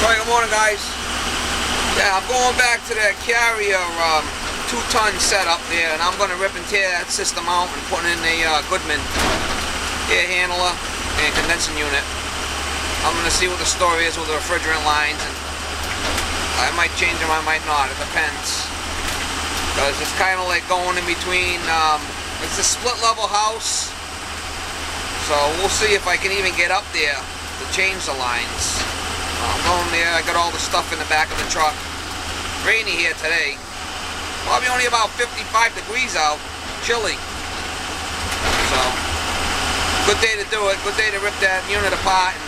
Right, good morning, guys. Yeah, I'm going back to that carrier 2-ton setup there, and I'm going to rip and tear that system out and put in a Goodman air handler and condensing unit. I'm going to see what the story is with the refrigerant lines, and I might change them, I might not, it depends. Because it's kind of like going in between, it's a split level house, so we'll see if I can even get up there to change the lines. I'm going there, I got all the stuff in the back of the truck. Rainy here today. Probably only about 55 degrees out. Chilly. So, good day to do it. Good day to rip that unit apart. And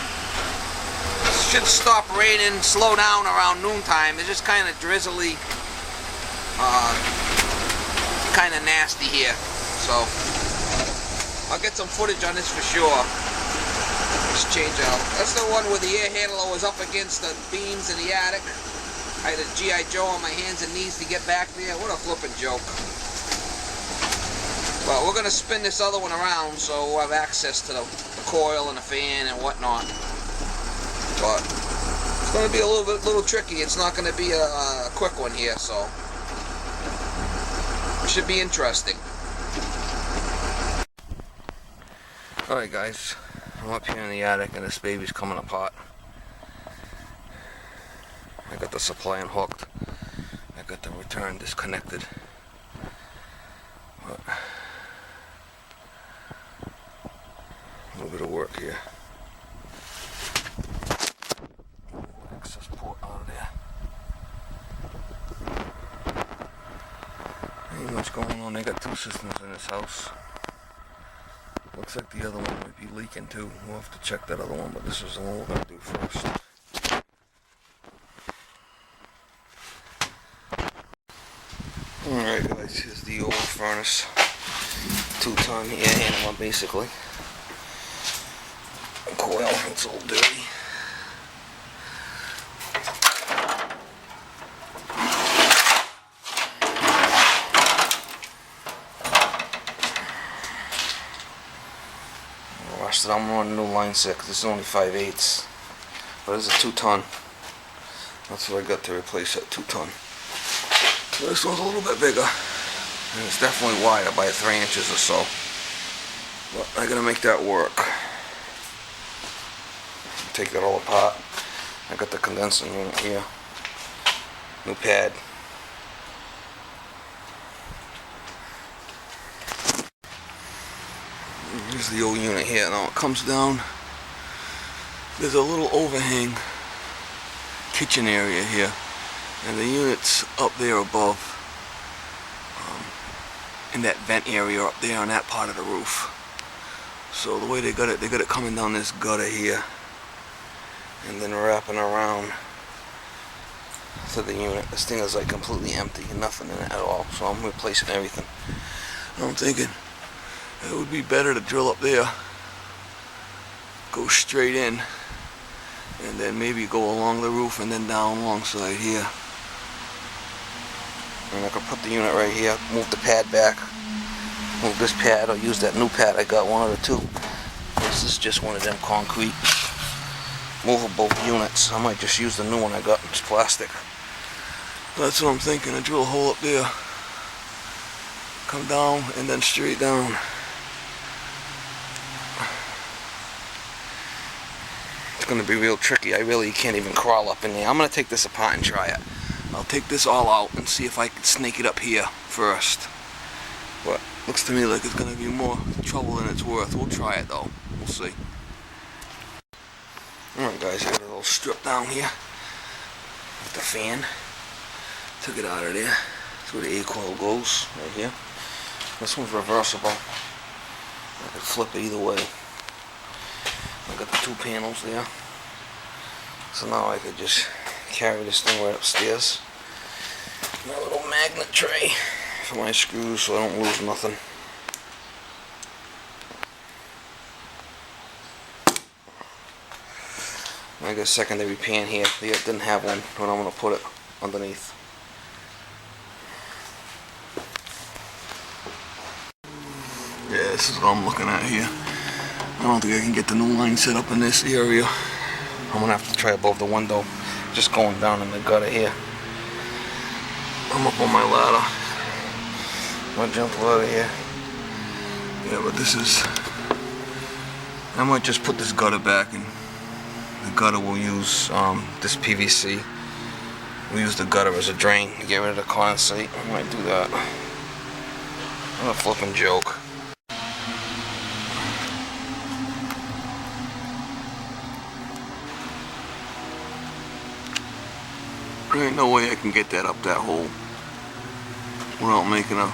it should stop raining, slow down around noontime. It's just kind of drizzly. Kind of nasty here. So, I'll get some footage on this for sure. Let's change out. That's the one where the air handler was up against the beams in the attic. I had a G.I. Joe on my hands and knees to get back there. What a flippin' joke. But we're going to spin this other one around so we'll have access to the coil and the fan and whatnot. But it's going to be a little tricky. It's not going to be a quick one here, so it should be interesting. Alright, guys. I'm up here in the attic and this baby's coming apart. I got the supply unhooked. I got the return disconnected. But a little bit of work here. Access port out of there. Ain't much going on. They got two systems in this house. Looks like the other one might be leaking too. We'll have to check that other one, but this is the one we're going to do first. Alright, guys, here's the old furnace. 2-ton air handler, basically. Coil, it's all dirty. I'm running new line set because this is only 5/8, but it's a 2-ton. That's what I got to replace that 2-ton. So this one's a little bit bigger, and it's definitely wider by 3 inches or so. But I gotta make that work. Take that all apart. I got the condensing unit here. New pad. Here's the old unit here. Now it comes down. There's a little overhang kitchen area here, and the unit's up there above, in that vent area up there on that part of the roof. So the way they got it coming down this gutter here, and then wrapping around to the unit. This thing is like completely empty, nothing in it at all. So I'm replacing everything. I'm thinking it would be better to drill up there, go straight in, and then maybe go along the roof and then down alongside here. And I could put the unit right here, move the pad back, move this pad, or use that new pad I got, one of the two. This is just one of them concrete movable units. I might just use the new one I got, it's plastic. That's what I'm thinking, a drill a hole up there, come down and then straight down. It's going to be real tricky. I really can't even crawl up in there. I'm going to take this apart and try it. I'll take this all out and see if I can snake it up here first. But looks to me like it's going to be more trouble than it's worth. We'll try it though. We'll see. Alright, guys, I got a little strip down here with the fan. Took it out of there. That's where the A coil goes, right here. This one's reversible. I could flip it either way. I got the 2 panels there. So now I could just carry this thing right upstairs. My little magnet tray for my screws so I don't lose nothing. I got a secondary pan here. They didn't have one, but I'm going to put it underneath. Yeah, this is what I'm looking at here. I don't think I can get the new line set up in this area. I'm gonna have to try above the window. just going down in the gutter here. I'm up on my ladder. I'll jump out of here. Yeah, but this is... I might just put this gutter back, and the gutter will use this PVC. We'll use the gutter as a drain to get rid of the condensate. I might do that. What a flipping joke. There ain't no way I can get that up that hole without making a...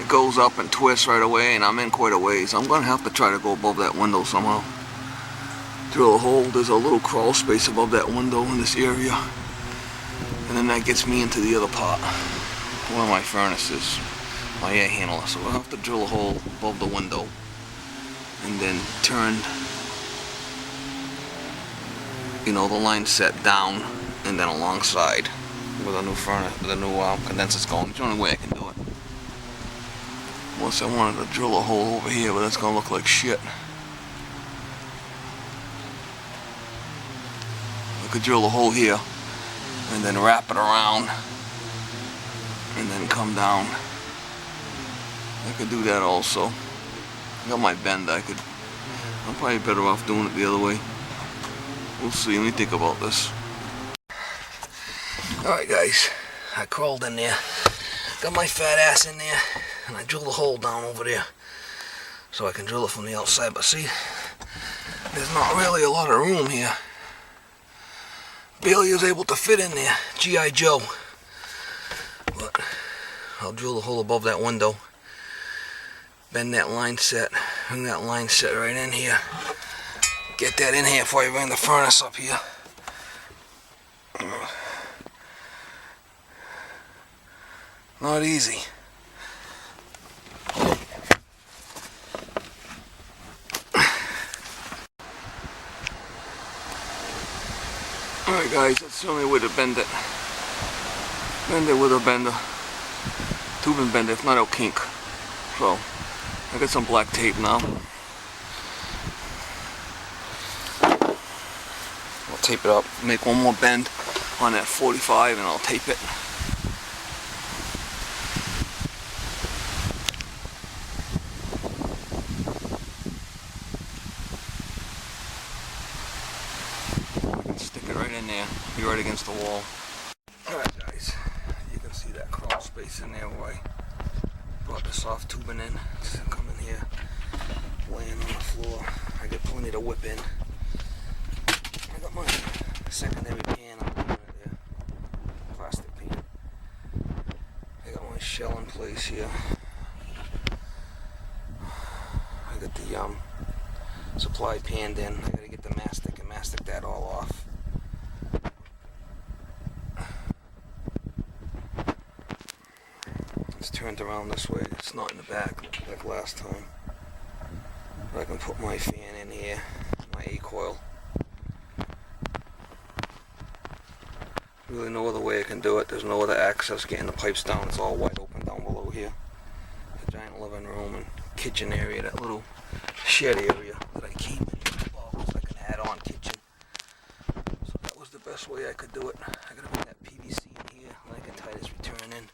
It goes up and twists right away, and I'm in quite a ways. I'm gonna have to try to go above that window somehow. Drill a hole. There's a little crawl space above that window in this area, and then that gets me into the other part where my furnace is, my air handler. So I'll have to drill a hole above the window and then turn, you know, the line set down and then alongside with a new furnace, with a new condenser's going. It's the only way I can do it. Unless I wanted to drill a hole over here, but that's gonna look like shit. I could drill a hole here and then wrap it around and then come down. I could do that also. I got my bend. I'm probably better off doing it the other way. We'll see. Let me think about this. Alright guys, I crawled in there, got my fat ass in there, and I drilled a hole down over there so I can drill it from the outside. But see, there's not really a lot of room here. Barely was able to fit in there, G.I. Joe. But I'll drill the hole above that window, bend that line set, bring that line set right in here, get that in here before I bring the furnace up here. Not easy. Alright guys, that's the only way to bend it. Bend it with a bender. Tubing bender, if not it'll kink. So, I got some black tape now. I'll tape it up, make one more bend on that 45 and I'll tape it. Stick it right in there, be right against the wall. Alright guys, you can see that crawl space in there where I brought the soft tubing in. It's come in here, laying on the floor. I got plenty to whip in. I got my secondary pan, I'm doing it there, plastic pan. I got my shell in place here. I got the supply panned in. I gotta get the mastic and mastic that all off. It's turned around this way. It's not in the back like last time. But I can put my fan in here, my A-coil. Really no other way I can do it. There's no other access getting the pipes down. It's all wide open down below here. The giant living room and kitchen area, that little shed area that I came in above, so I can add on kitchen. So that was the best way I could do it. I gotta bring that PVC in here and I can tie this return in.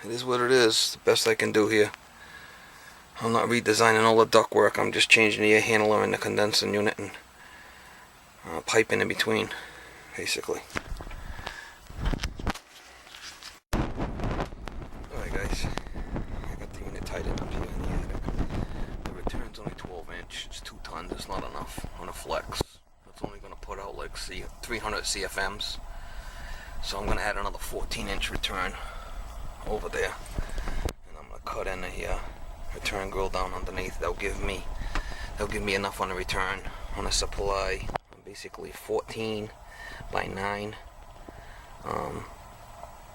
It is what it is. The best I can do here. I'm not redesigning all the ductwork. I'm just changing the air handler and the condensing unit and piping in between, basically. Alright guys, I got the unit tied in up here in the attic. The return's only 12 inch. It's 2 tons. It's not enough on a flex. It's only going to put out like 300 CFMs. So I'm going to add another 14-inch return over there, and I'm gonna cut in the return grill down underneath. They'll give me enough on the return on a supply. Basically 14 by 9.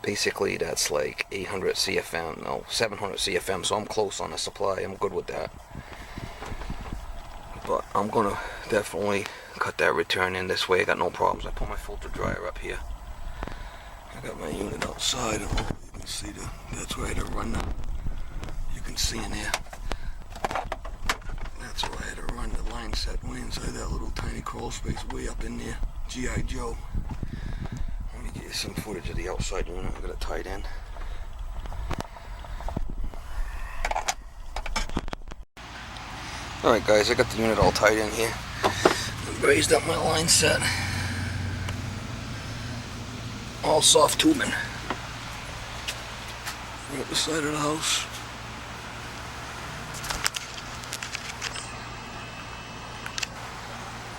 Basically that's like 800 CFM, no, 700 CFM. So I'm close on the supply. I'm good with that. But I'm gonna definitely cut that return in this way. I got no problems. I put my filter dryer up here. I got my unit outside. You can see that's where I had to run the, you can see in here, that's where I had to run the line set way inside that little tiny crawl space way up in there. G.I. Joe. Let me get you some footage of the outside unit. I got it tied in. Alright guys, I got the unit all tied in here. I raised up my line set. All soft tubing. Right up the side of the house.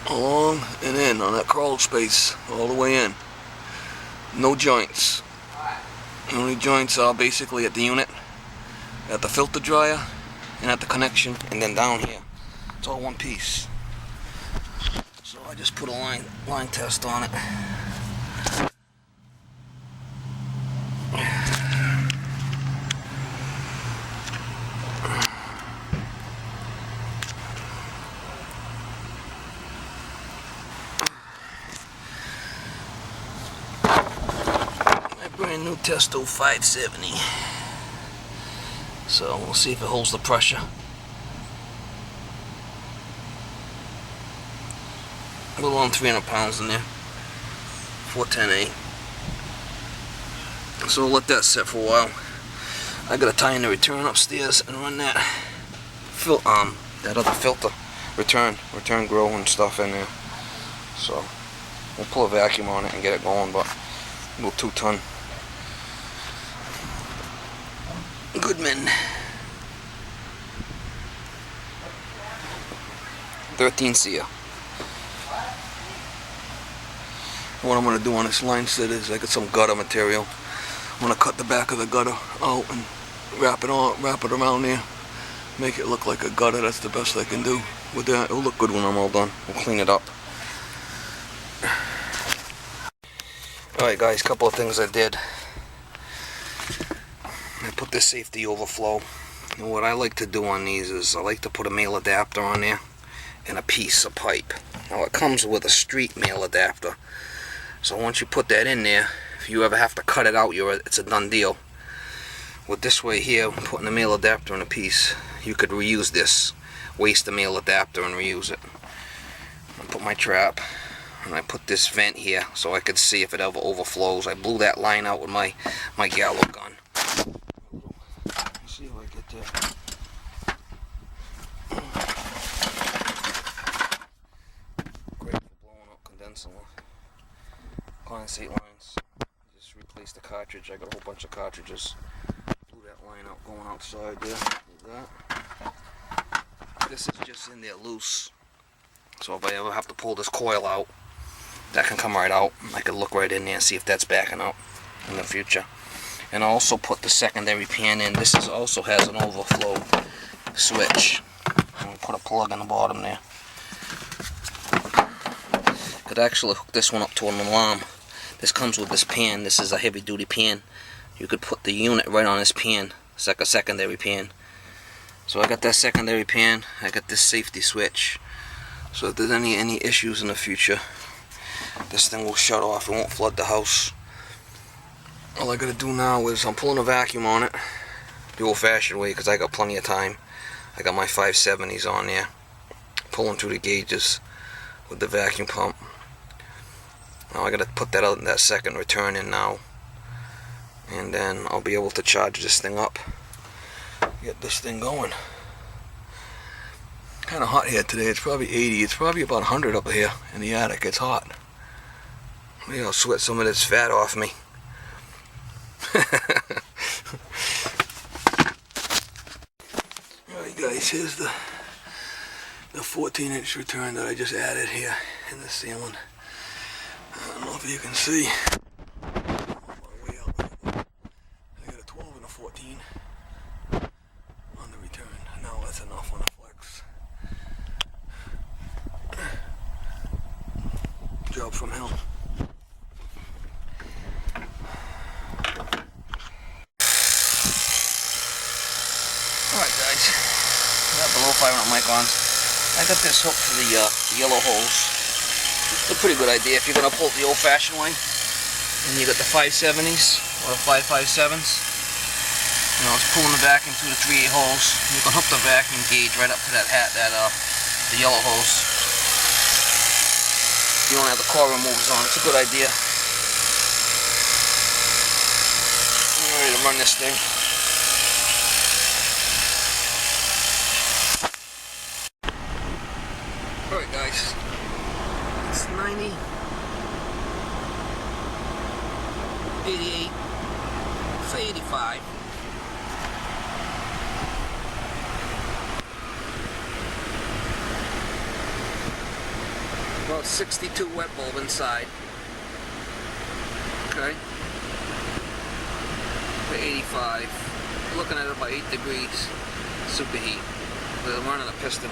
Along and in on that crawl space, all the way in. No joints. The only joints are basically at the unit, at the filter dryer, and at the connection, and then down here. It's all one piece. So I just put a line test on it. Brand new Testo 570. So we'll see if it holds the pressure. A little on 300 pounds in there. 410A. So we'll let that set for a while. I gotta tie in the return upstairs and run that that other filter return grow and stuff in there. So we'll pull a vacuum on it and get it going, but a little 2-ton Goodman 13 seer. What I'm going to do on this line set is I got some gutter material. I'm going to cut the back of the gutter out and wrap it around there, make it look like a gutter. That's the best I can do with that. It'll look good when I'm all done. We'll clean it up. Alright guys, couple of things I did. I put this safety overflow, and what I like to do on these is I like to put a male adapter on there and a piece of pipe. Now it comes with a street male adapter, so once you put that in there, if you ever have to cut it out, it's a done deal. With this way here, putting a male adapter in a piece, you could reuse this, waste the male adapter and reuse it. I put my trap, and I put this vent here so I could see if it ever overflows. I blew that line out with my gallows gun. See if I get that. Great for blowing up condensate lines. Just replace the cartridge. I got a whole bunch of cartridges. Blew that line out going outside there. Like that. This is just in there loose. So if I ever have to pull this coil out, that can come right out. I can look right in there and see if that's backing up in the future. And I also put the secondary pan in. This also has an overflow switch. I'm going to put a plug in the bottom there. Could actually hook this one up to an alarm. This comes with this pan. This is a heavy duty pan. You could put the unit right on this pan. It's like a secondary pan. So I got that secondary pan. I got this safety switch. So if there's any issues in the future, this thing will shut off. It won't flood the house. All I gotta do now is I'm pulling a vacuum on it the old-fashioned way because I got plenty of time. I got my 570s on there, pulling through the gauges with the vacuum pump. Now I gotta put that out in that second return in now, and then I'll be able to charge this thing up, get this thing going. Kind of hot here today. It's probably 80. It's probably about 100 up here in the attic. It's hot. Maybe I'll sweat some of this fat off me. Alright guys, here's the 14-inch return that I just added here in the ceiling. I don't know if you can see. I got a 12 and a 14 on the return. No, that's enough on the flex. Job from hell. Alright guys, got the low 500 microns. I got this hooked to the yellow hose. It's a pretty good idea if you're going to pull it the old-fashioned way. And you got the 570s or the 557s. You know, it's pulling the vacuum through the 3/8 holes. You can hook the vacuum gauge right up to that the yellow hose. You don't have the core removers on. It's a good idea. I'm ready to run this thing. Alright guys, it's 90, 88, say 85. About 62 wet bulb inside. Okay. For 85. Looking at it about 8 degrees superheat. We're running a piston.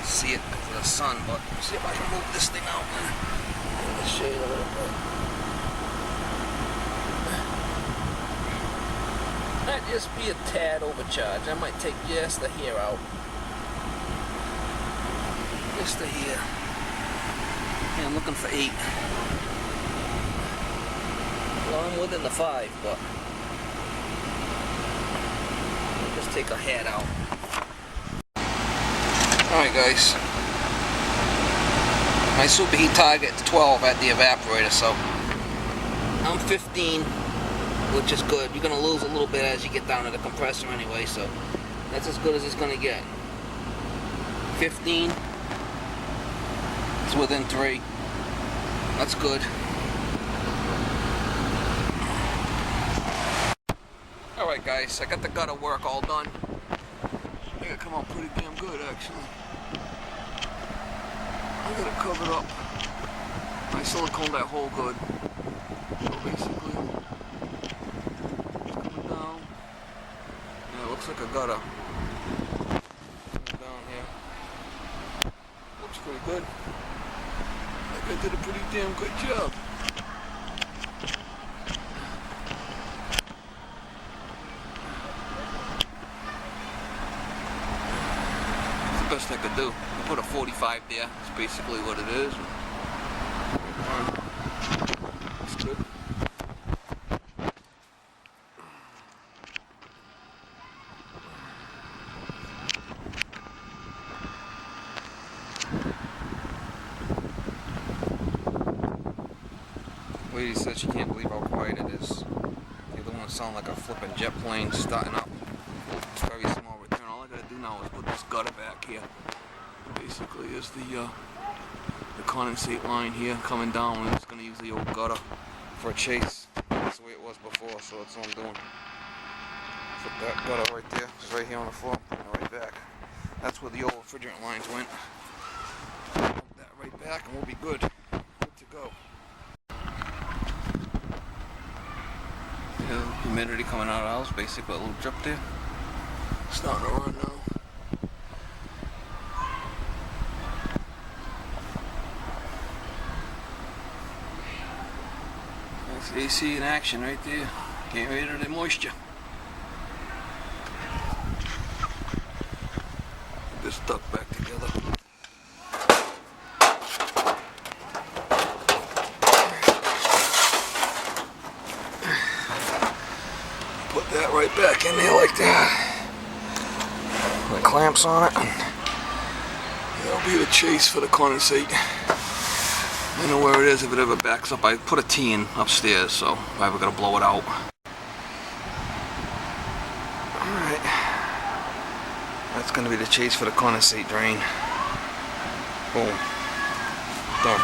See it because of the sun, but see if I can move this thing out in the shade a little bit. Might just be a tad overcharged. I might take just the hair out. Just the hair. Yeah, I'm looking for 8. Well, I'm within the 5, but I'll just take a head out. Alright guys, my superheat target is 12 at the evaporator, so I'm 15, which is good. You're going to lose a little bit as you get down to the compressor anyway, so that's as good as it's going to get. 15, it's within 3, that's good. Alright guys, I got the gutter work all done. I think it come out pretty damn good actually. I got it covered up. I siliconed that hole good. So basically, it's coming down. Yeah, it looks like a gutter. Coming down here. Looks pretty good. I think I did a pretty damn good job. Best I could do. I put a 45 there. That's basically what it is. That's good. Lady said she can't believe how quiet it is. The other one sound like a flipping jet plane starting up. It's very small return. All I gotta do now is put this gutter back here. Basically is the condensate line here coming down, and it's gonna use the old gutter for a chase. That's the way it was before, so that's what I'm doing. Put that gutter right there. It's right here on the floor. Put it right back. That's where the old refrigerant lines went. Put that right back, and we'll be good. Good to go. Yeah, humidity coming out of the house. Basically a little drip there. Starting to run now. That's AC in action right there. Getting rid of the moisture. Get this stuck back together. Put that right back in there like that. Put clamps on it. That'll be the chase for the condensate. I know where it is if it ever backs up. I put a T in upstairs, so I'm ever gonna blow it out. Alright. That's gonna be the chase for the condensate drain. Boom. Done.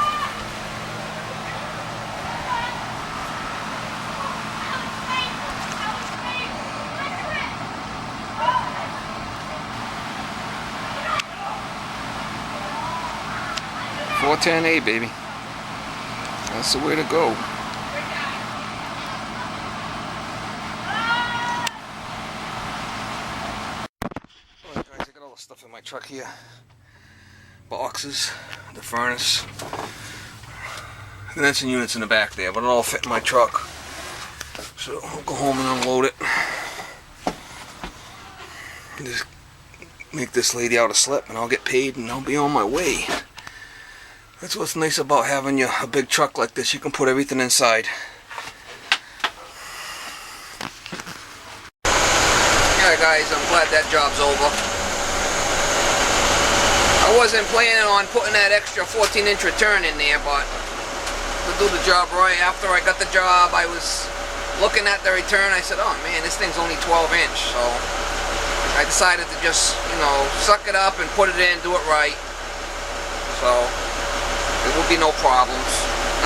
R22 A.C, baby. That's the way to go. Alright guys, I got all the stuff in my truck here. Boxes, the furnace, condensing units in the back there, but it all fit in my truck. So I'll go home and unload it. And just make this lady out a slip and I'll get paid and I'll be on my way. That's what's nice about having a big truck like this. You can put everything inside. guys, I'm glad that job's over. I wasn't planning on putting that extra 14-inch return in there, but to do the job right, after I got the job, I was looking at the return. I said, oh man, this thing's only 12-inch, so I decided to just, you know, suck it up and put it in, do it right. So there will be no problems.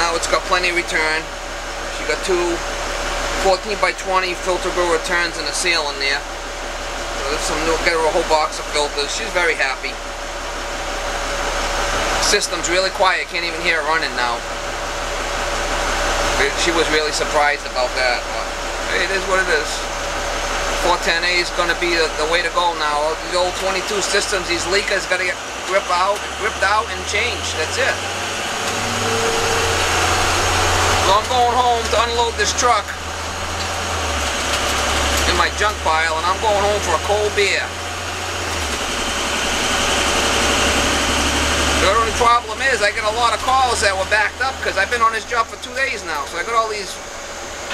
Now it's got plenty of return. She got two 14 by 20 filter grill returns and a seal in there. So there's some new, get her a whole box of filters. She's very happy. System's really quiet, can't even hear it running now. She was really surprised about that, but hey, it is what it is. 410A is going to be the way to go now. These old 22 systems, these leakers got to get ripped out and changed. That's it. So I'm going home to unload this truck in my junk pile, and I'm going home for a cold beer. The only problem is I get a lot of calls that were backed up because I've been on this job for 2 days now. So I got all these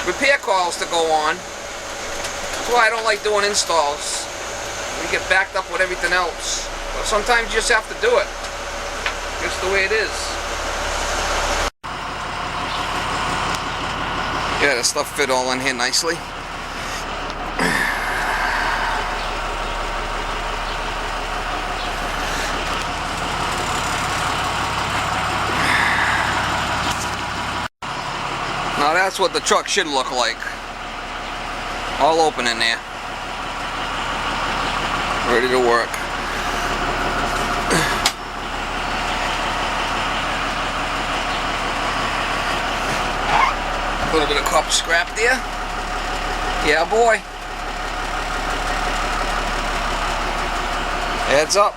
repair calls to go on. That's why I don't like doing installs. We get backed up with everything else. But sometimes you just have to do it. Just the way it is. Yeah, the stuff fit all in here nicely. Now that's what the truck should look like. All open in there. Ready to work. A little bit of copper scrap there. Yeah, boy. Heads up.